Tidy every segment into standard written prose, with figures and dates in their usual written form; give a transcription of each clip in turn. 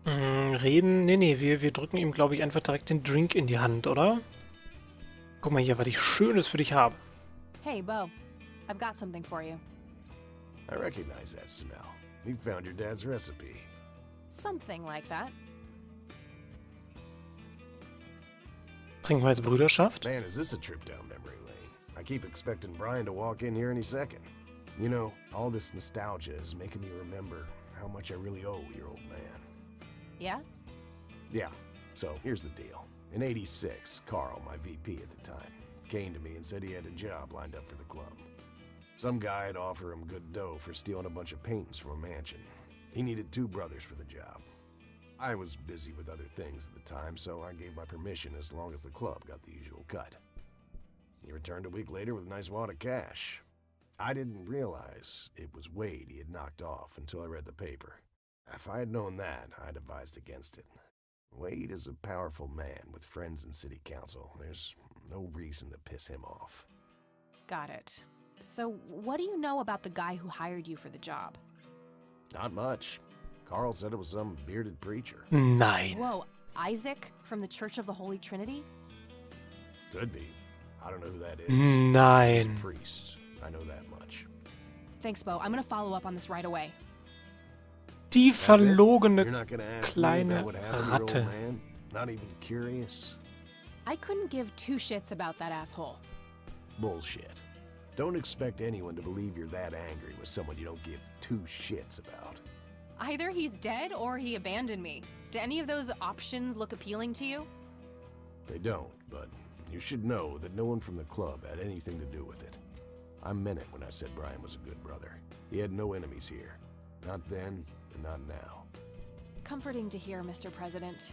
Reden? Nee, wir drücken ihm, glaube ich, einfach direkt den Drink in die Hand, oder? Guck mal hier, was ich Schönes für dich habe. Hey, Bo. I've got something for you. I recognize that smell. You found your dad's recipe. Something like that. Trinken wir jetzt Brüderschaft? Man, is this a trip down memory lane? I keep expecting Brian to walk in here any second. You know, all this nostalgia is making me remember how much I really owe your old man. Yeah? Yeah, so here's the deal. In '86, Carl, my VP at the time, came to me and said he had a job lined up for the club. Some guy had offered him good dough for stealing a bunch of paintings from a mansion. He needed 2 brothers for the job. I was busy with other things at the time, so I gave my permission as long as the club got the usual cut. He returned a week later with a nice wad of cash. I didn't realize it was Wade he had knocked off until I read the paper. If I had known that, I'd advised against it. Wade is a powerful man with friends in city council. There's no reason to piss him off. Got it. So, what do you know about the guy who hired you for the job? Not much. Carl said it was some bearded preacher. Nein. Whoa, Isaac from the Church of the Holy Trinity? Could be. I don't know who that is. Nein. He's a priest. I know that much. Thanks, Bo. I'm gonna follow up on this right away. Die That's it? You're verlogene not gonna ask me kleine about what happened to your Ratte. old man? Not even curious? I couldn't give 2 shits about that asshole. Bullshit. Don't expect anyone to believe you're that angry with someone you don't give 2 shits about. Either he's dead or he abandoned me. Do any of those options look appealing to you? They don't, but you should know that no one from the club had anything to do with it. I meant it when I said Brian was a good brother. He had no enemies here. Not then, and not now. Comforting to hear, Mr. President.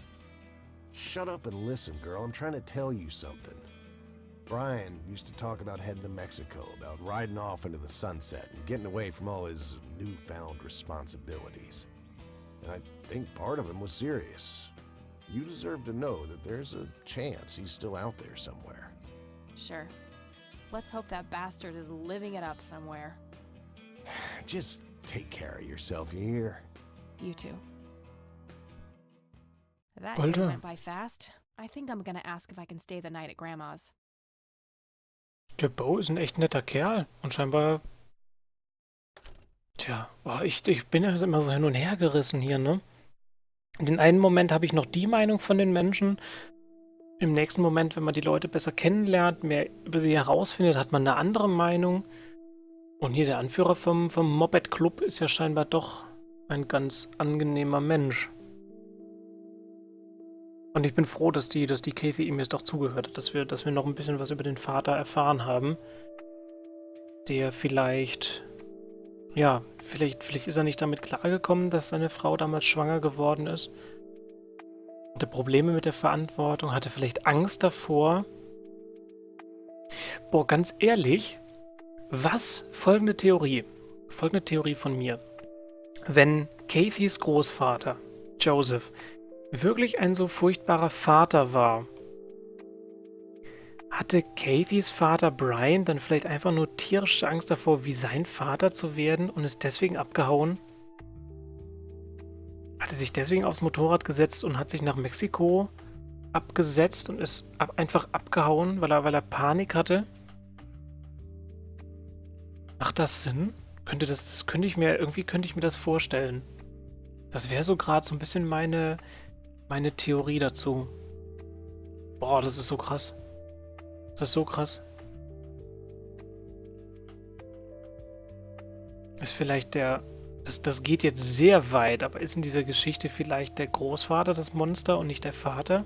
Shut up and listen, girl. I'm trying to tell you something. Brian used to talk about heading to Mexico, about riding off into the sunset and getting away from all his newfound responsibilities. And I think part of him was serious. You deserve to know that there's a chance he's still out there somewhere. Sure. Let's hope that bastard is living it up somewhere. Just take care of yourself, you hear? You too. That Alter. day went by fast. I think I'm gonna ask if I can stay the night at Grandma's. Der Bo ist ein echt netter Kerl. Und scheinbar... Tja, boah, ich bin ja immer so hin und her gerissen hier, ne? In den einen Moment habe ich noch die Meinung von den Menschen. Im nächsten Moment, wenn man die Leute besser kennenlernt, mehr über sie herausfindet, hat man eine andere Meinung. Und hier der Anführer vom Moped-Club ist ja scheinbar doch ein ganz angenehmer Mensch. Und ich bin froh, dass die Kathy ihm jetzt doch zugehört hat, dass wir noch ein bisschen was über den Vater erfahren haben. Der vielleicht ist er nicht damit klargekommen, dass seine Frau damals schwanger geworden ist. Hatte Probleme mit der Verantwortung, hatte vielleicht Angst davor. Boah, ganz ehrlich, folgende Theorie von mir. Wenn Cathys Großvater, Joseph, wirklich ein so furchtbarer Vater war, hatte Cathys Vater Brian dann vielleicht einfach nur tierische Angst davor, wie sein Vater zu werden und ist deswegen abgehauen? Hat er sich deswegen aufs Motorrad gesetzt und hat sich nach Mexiko abgesetzt und ist einfach abgehauen, weil er Panik hatte? Macht das Sinn? Könnte ich mir das vorstellen. Das wäre so gerade so ein bisschen meine Theorie dazu. Boah, das ist so krass. Das ist so krass. Ist vielleicht das geht jetzt sehr weit, aber ist in dieser Geschichte vielleicht der Großvater das Monster und nicht der Vater?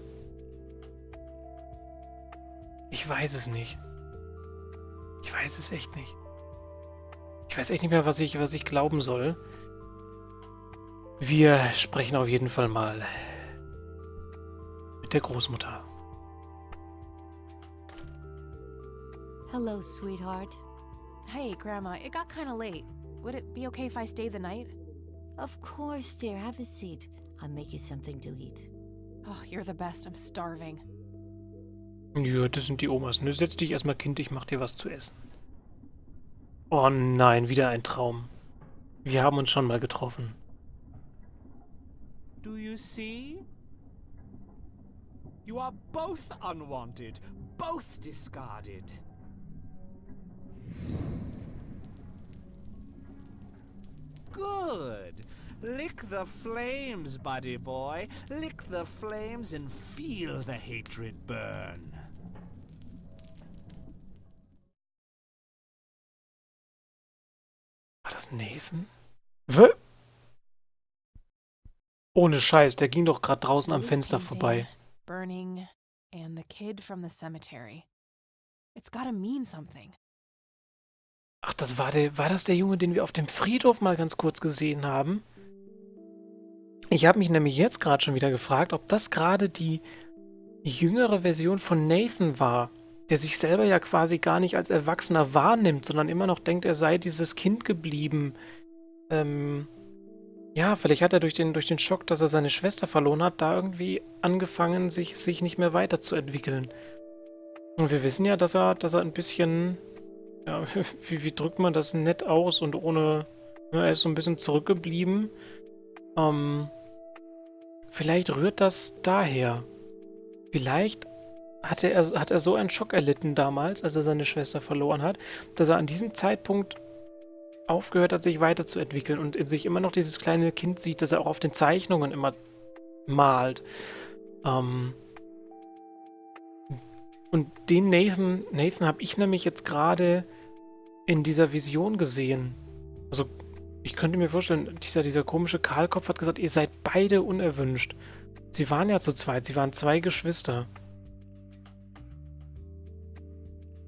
Ich weiß es nicht. Ich weiß es echt nicht. Ich weiß echt nicht mehr, was ich glauben soll. Wir sprechen auf jeden Fall mal mit der Großmutter. Hello, sweetheart. Hey, Grandma, it got kinda late. Would it be okay if I stay the night? Of course, dear. Have a seat. I'll make you something to eat. Oh, you're the best. I'm starving. Ja, das sind die Omas. Ne? Setz dich erstmal, Kind, ich mach dir was zu essen. Oh nein, wieder ein Traum. Wir haben uns schon mal getroffen. Do you see? You are both unwanted, both discarded. Good. Lick the flames, buddy boy. Lick the flames and feel the hatred burn. War das Nathan? Ohne Scheiß, der ging doch gerade draußen am Fenster vorbei. Burning, and the kid from the cemetery. It's gotta mean something. Ach, war das der Junge, den wir auf dem Friedhof mal ganz kurz gesehen haben? Ich habe mich nämlich jetzt gerade schon wieder gefragt, ob das gerade die jüngere Version von Nathan war, der sich selber ja quasi gar nicht als Erwachsener wahrnimmt, sondern immer noch denkt, er sei dieses Kind geblieben. Ja, vielleicht hat er durch den Schock, dass er seine Schwester verloren hat, da irgendwie angefangen, sich nicht mehr weiterzuentwickeln. Und wir wissen ja, dass er ein bisschen, ja, wie drückt man das nett aus und ohne, ja, er ist so ein bisschen zurückgeblieben. Vielleicht rührt das daher. Vielleicht hat er so einen Schock erlitten damals, als er seine Schwester verloren hat, dass er an diesem Zeitpunkt aufgehört hat, sich weiterzuentwickeln und in sich immer noch dieses kleine Kind sieht, das er auch auf den Zeichnungen immer malt. Und den Nathan habe ich nämlich jetzt gerade in dieser Vision gesehen. Also ich könnte mir vorstellen, dieser komische Kahlkopf hat gesagt, ihr seid beide unerwünscht. Sie waren ja zu zweit, sie waren zwei Geschwister.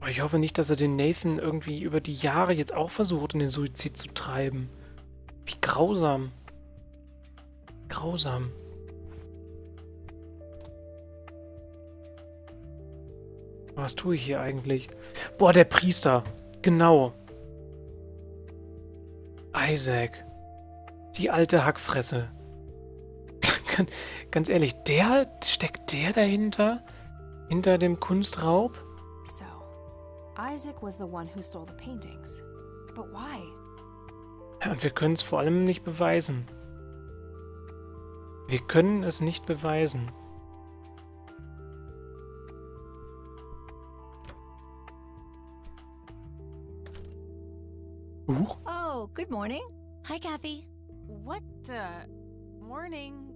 Aber ich hoffe nicht, dass er den Nathan irgendwie über die Jahre jetzt auch versucht, in den Suizid zu treiben. Wie grausam. Grausam. Was tue ich hier eigentlich? Boah, der Priester. Genau. Isaac. Die alte Hackfresse. Ganz ehrlich, steckt der dahinter? Hinter dem Kunstraub? So, Isaac was the one who stole the paintings. But why? Ja, und wir können es vor allem nicht beweisen. Wir können es nicht beweisen. Oh, good morning. Hi, Kathy. What the... Morning.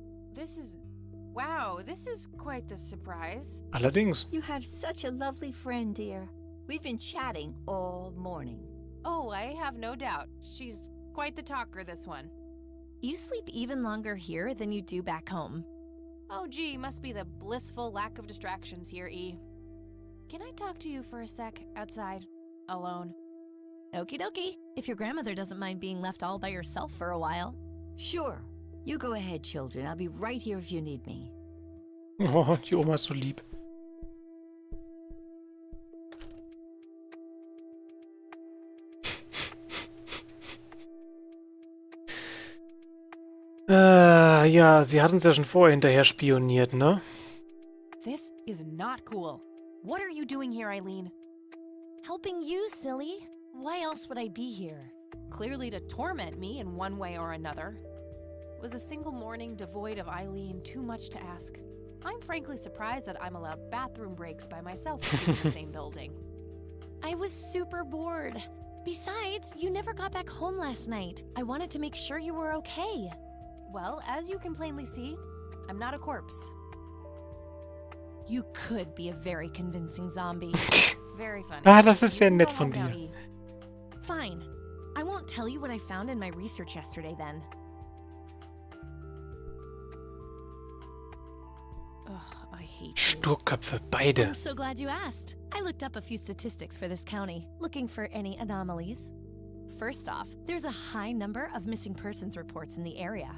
Wow, this is quite the surprise. Allerdings. You have such a lovely friend, dear. We've been chatting all morning. Oh, I have no doubt. She's quite the talker, this one. You sleep even longer here than you do back home. Oh, gee, must be the blissful lack of distractions here, E. Can I talk to you for a sec, outside? Alone? Okie dokie, if your grandmother doesn't mind being left all by yourself for a while. Sure. You go ahead, children. I'll be right here if you need me. Oh, die Oma ist so lieb. Ja, sie hat uns ja schon vorher hinterher spioniert, ne? This is not cool. What are you doing here, Eileen? Helping you, silly. Why else would I be here? Clearly to torment me in one way or another. Was a single morning devoid of Eileen too much to ask? I'm frankly surprised that I'm allowed bathroom breaks by myself in the same building. I was super bored. Besides, you never got back home last night. I wanted to make sure you were okay. Well, as you can plainly see, I'm not a corpse. You could be a very convincing zombie. Very funny. Ah, das ist sehr You can nett go von home now, dir. E. Fine. I won't tell you what I found in my research yesterday then. Ugh, I hate you. Sturköpfe, beide. I'm so glad you asked. I looked up a few statistics for this county, looking for any anomalies. First off, there's a high number of missing persons reports in the area.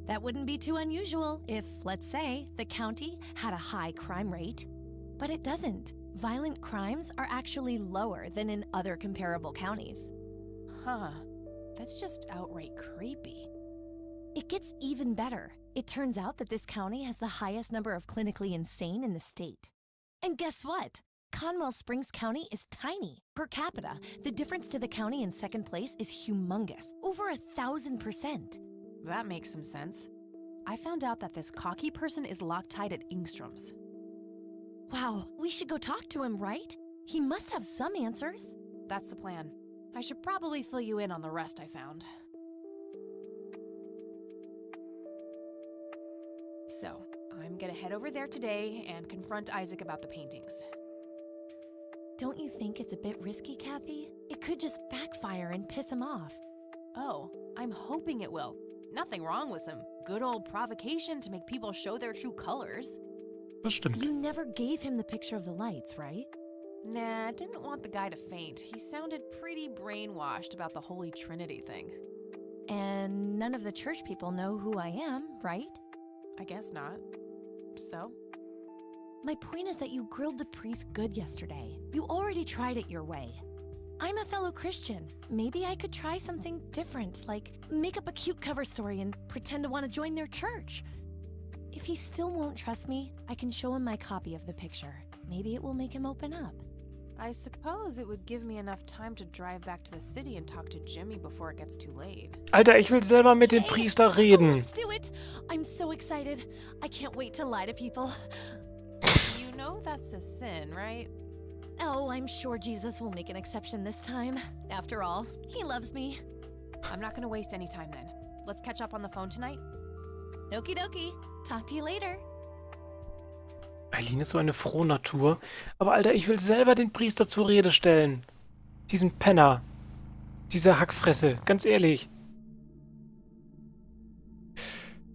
That wouldn't be too unusual if, let's say, the county had a high crime rate. But it doesn't. Violent crimes are actually lower than in other comparable counties. Huh. That's just outright creepy. It gets even better. It turns out that this county has the highest number of clinically insane in the state. And guess what? Conwell Springs County is tiny. Per capita, the difference to the county in second place is humongous, over 1,000%. That makes some sense. I found out that this cocky person is Loctite at Ingstrom's. Wow, we should go talk to him, right? He must have some answers. That's the plan. I should probably fill you in on the rest I found. So, I'm gonna head over there today and confront Isaac about the paintings. Don't you think it's a bit risky, Kathy? It could just backfire and piss him off. Oh, I'm hoping it will. Nothing wrong with some good old provocation to make people show their true colors. Das stimmt. You never gave him the picture of the lights, right? Nah, didn't want the guy to faint. He sounded pretty brainwashed about the Holy Trinity thing. And none of the church people know who I am, right? I guess not. So? My point is that you grilled the priest good yesterday. You already tried it your way. I'm a fellow Christian. Maybe I could try something different, like make up a cute cover story and pretend to want to join their church. If he still won't trust me, I can show him my copy of the picture. Maybe it will make him open up. I suppose it would give me enough time to drive back to the city and talk to Jimmy before it gets too late. Alter, ich will selber mit dem Priester Oh, reden. let's do it! I'm so excited. I can't wait to lie to people. You know that's a sin, right? Oh, I'm sure Jesus will make an exception this time. After all, he loves me. I'm not gonna waste any time then. Let's catch up on the phone tonight. Okie dokie. Talk to you later. Eileen ist so eine Frohnatur. Aber Alter, ich will selber den Priester zur Rede stellen. Diesen Penner. Diese Hackfresse. Ganz ehrlich.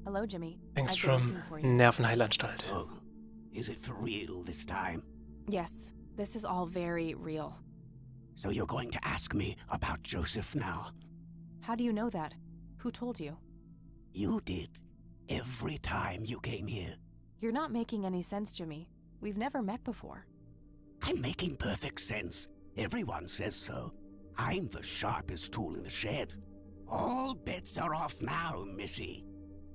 Hello, Jimmy. Engstrom, Nervenheilanstalt. Oh, is it for real this time? Yes, this is all very real. So you're going to ask me about Joseph now? How do you know that? Who told you? You did. Every time you came here. You're not making any sense, Jimmy. We've never met before. I'm making perfect sense. Everyone says so. I'm the sharpest tool in the shed. All bets are off now, Missy.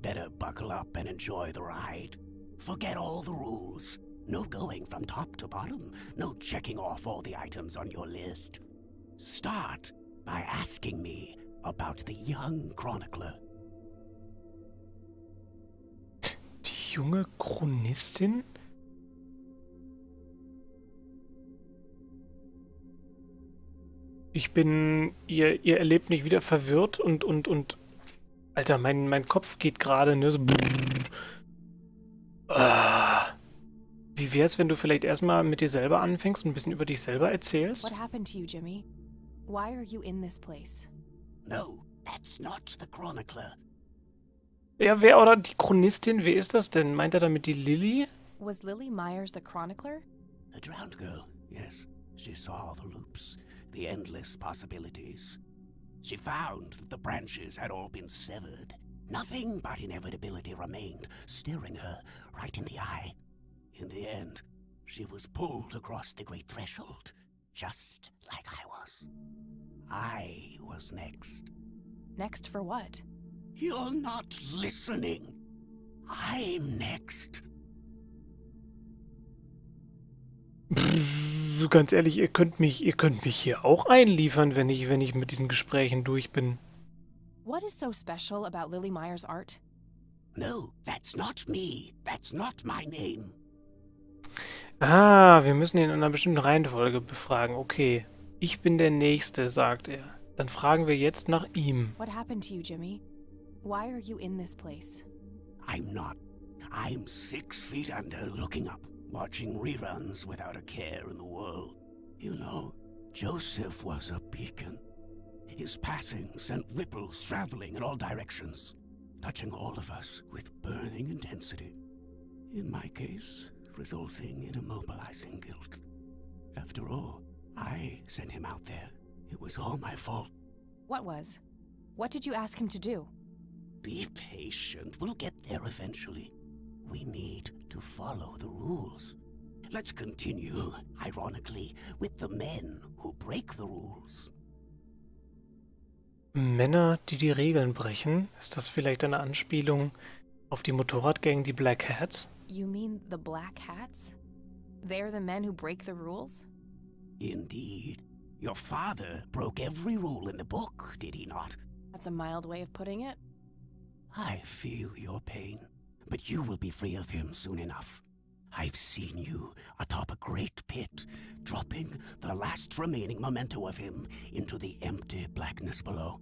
Better buckle up and enjoy the ride. Forget all the rules. No going from top to bottom. No checking off all the items on your list. Start by asking me about the young chronicler. Die junge Chronistin? Ihr erlebt mich wieder verwirrt und. Alter, mein Kopf geht gerade, ne? So. Wie wär's, wenn du vielleicht erstmal mit dir selber anfängst und ein bisschen über dich selber erzählst? What happened to you, Jimmy? Why are you in this place? No, that's not the chronicler. Ja, wer oder die Chronistin, wer ist das denn? Meint er damit die Lily? Was Lily Myers the chronicler? A drowned girl, yes. She saw the loops, the endless possibilities. She found that the branches had all been severed. Nothing but inevitability remained, staring her right in the eye. In the end, she was pulled across the great threshold, just like I was. I was next. Next for what? You're not listening. I'm next. Ganz ehrlich, ihr könnt mich hier auch einliefern, wenn ich mit diesen Gesprächen durch bin. What is so special about Lily Myers' art? No, that's not me. That's not my name. Ah, wir müssen ihn in einer bestimmten Reihenfolge befragen. Okay. Ich bin der Nächste, sagt er. Dann fragen wir jetzt nach ihm. What happened to you, Jimmy? Why are you in this place? I'm not. I'm 6 feet under, looking up, watching reruns without a care in the world. You know, Joseph was a beacon. His passing sent ripples traveling in all directions, touching all of us with burning intensity. In my case, resulting in immobilizing guilt. After all, I sent him out there. It was all my fault. What was? What did you ask him to do? Be patient. We'll get there eventually. We need to follow the rules. Let's continue, ironically, with the men who break the rules. Männer, die die Regeln brechen? Ist das vielleicht eine Anspielung auf die Motorradgang, die Black Hats? You mean the Black Hats? They're the men who break the rules? Indeed. Your father broke every rule in the book, did he not? That's a mild way of putting it. I feel your pain, but you will be free of him soon enough. I've seen you atop a great pit, dropping the last remaining memento of him into the empty blackness below.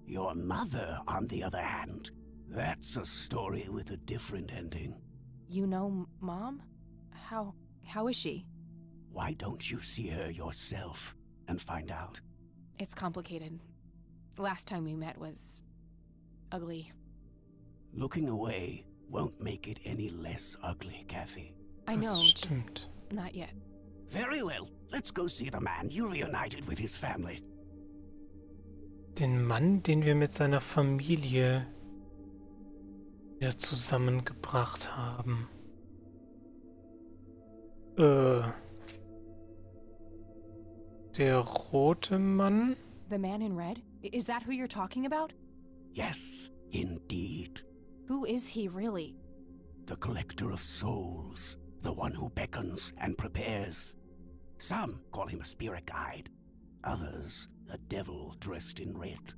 Your mother, on the other hand, that's a story with a different ending. You know Mom? How is she? Why don't you see her yourself and find out? It's complicated. Last time we met was ugly. Looking away won't make it any less ugly, Kathy. I know, Das just stimmt. not yet. Very well. Let's go see the man you reunited with his family. Den Mann, den wir mit seiner Familie wieder zusammengebracht haben. Der rote Mann? The man in red? Is that who you're talking about? Yes, indeed. Who is he really? The collector of souls. The one who beckons and prepares. Some call him a spirit guide. Others, a devil dressed in red.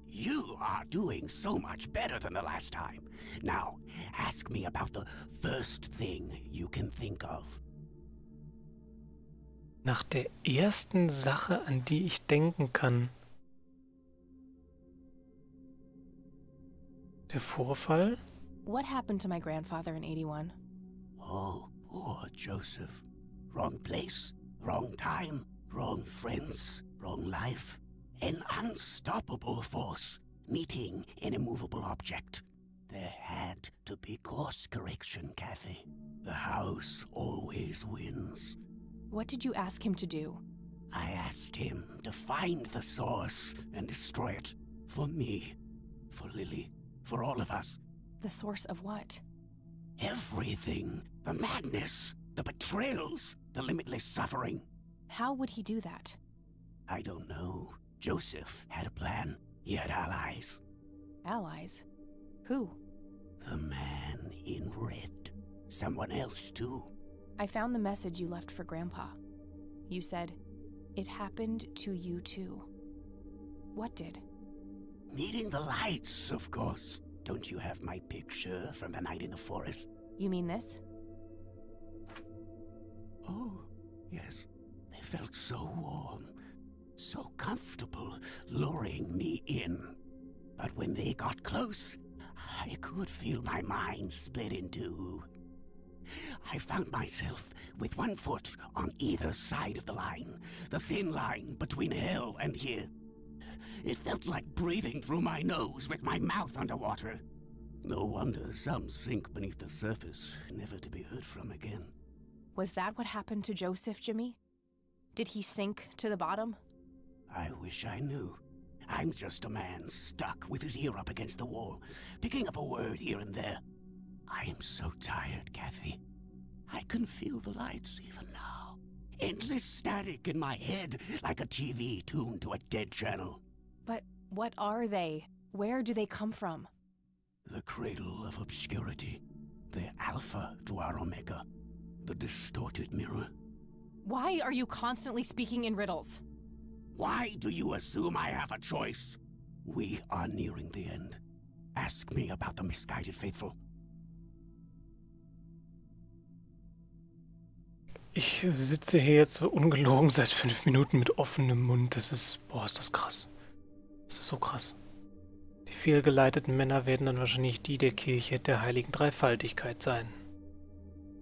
You are doing so much better than the last time. Now, ask me about the first thing you can think of. Nach der ersten Sache, an die ich denken kann. Der Vorfall? What happened to my grandfather in 81? Oh, poor Joseph. Wrong place, wrong time, wrong friends, wrong life. An unstoppable force meeting an immovable object. There had to be course correction, Kathy. The house always wins. What did you ask him to do? I asked him to find the source and destroy it. For me, for Lily, for all of us. The source of what? Everything. The madness, the betrayals, the limitless suffering. How would he do that? I don't know. Joseph had a plan. He had allies. Allies? Who? The man in red. Someone else, too. I found the message you left for Grandpa. You said, "It happened to you too." What did? Meeting the lights, of course. Don't you have my picture from the night in the forest? You mean this? Oh, yes. They felt so warm, so comfortable, luring me in. But when they got close, I could feel my mind split in two. I found myself with one foot on either side of the line, the thin line between hell and here. It felt like breathing through my nose with my mouth underwater. No wonder some sink beneath the surface, never to be heard from again. Was that what happened to Joseph, Jimmy? Did he sink to the bottom? I wish I knew. I'm just a man stuck with his ear up against the wall, picking up a word here and there. I am so tired, Kathy. I can feel the lights even now. Endless static in my head, like a TV tuned to a dead channel. But what are they? Where do they come from? The cradle of obscurity. The alpha to our omega. The distorted mirror. Why are you constantly speaking in riddles? Why do you assume I have a choice? We are nearing the end. Ask me about the misguided faithful. Ich sitze hier jetzt so ungelogen seit 5 Minuten mit offenem Mund. Das ist, boah, ist das krass. Das ist so krass. Die fehlgeleiteten Männer werden dann wahrscheinlich die der Kirche der heiligen Dreifaltigkeit sein.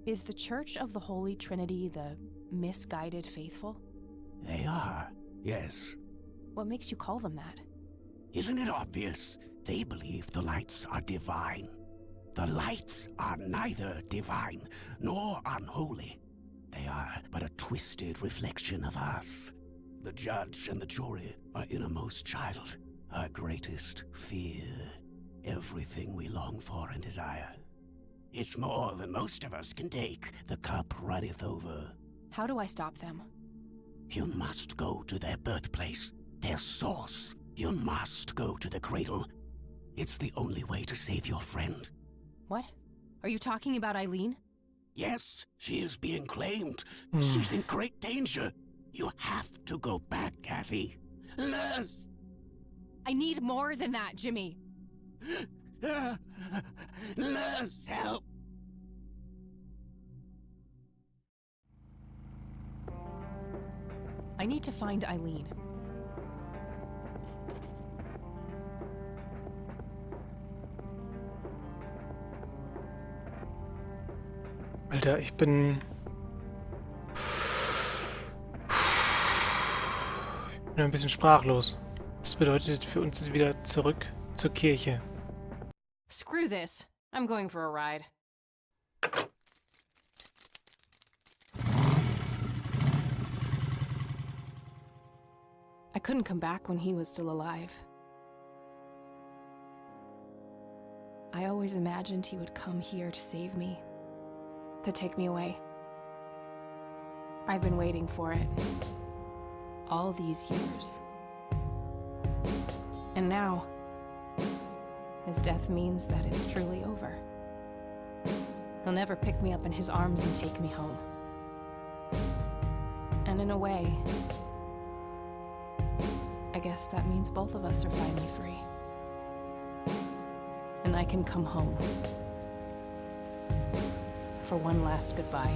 Is the Church of the Holy Trinity the misguided faithful? They are, yes. What makes you call them that? Isn't it obvious? They believe the lights are divine. The lights are neither divine nor unholy. They are but a twisted reflection of us. The judge and the jury, our innermost child, our greatest fear, everything we long for and desire. It's more than most of us can take. The cup runneth over. How do I stop them? You must go to their birthplace, their source. You must go to the cradle. It's the only way to save your friend. What? Are you talking about Eileen? Yes, she is being claimed. She's in great danger. You have to go back, Kathy. Yes. I need more than that, Jimmy. Nurse, help! I need to find Eileen. Alter, ich bin ein bisschen sprachlos. Das bedeutet für uns ist wieder zurück zur Kirche. Screw this. I'm going for a ride. I couldn't come back when he was still alive. I always imagined he would come here to save me, to take me away. I've been waiting for it all these years. And now, his death means that it's truly over. He'll never pick me up in his arms and take me home. And in a way, I guess that means both of us are finally free. And I can come home. For one last goodbye.